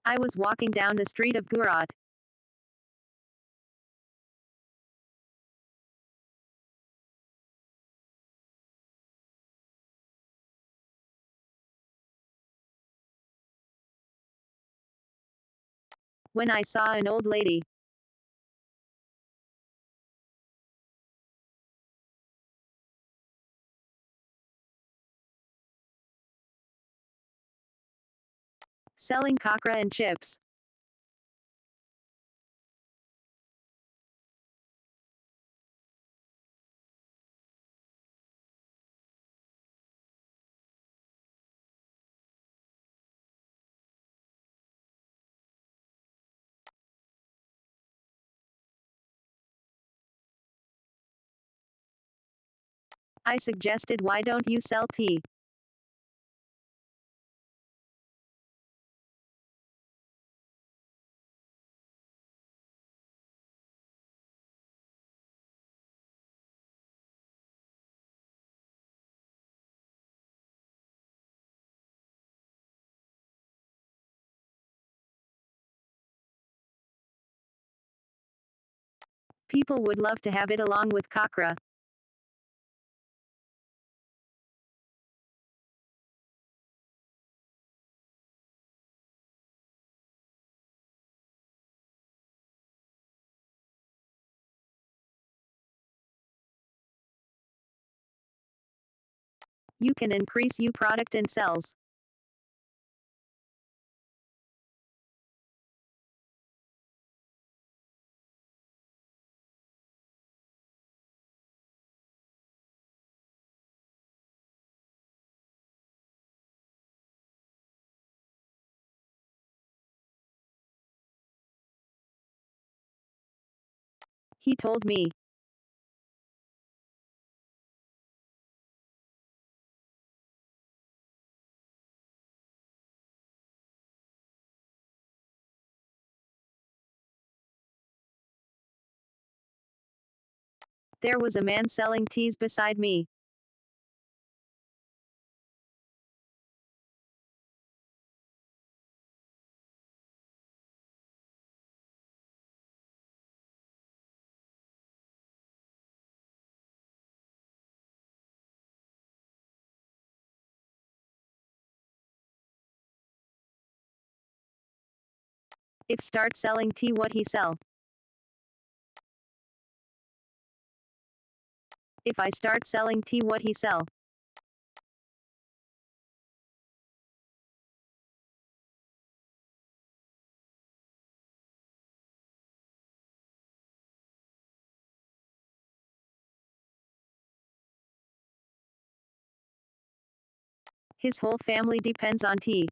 I was walking down the street of Gujarat. When I saw an old lady selling kakra and chips. I suggested, why don't you sell tea? People would love to have it along with kakra. You can increase your product and sales. He told me. There was a man selling teas beside me. If start selling tea, what he sell? If I start selling tea, what he sell? His whole family depends on tea.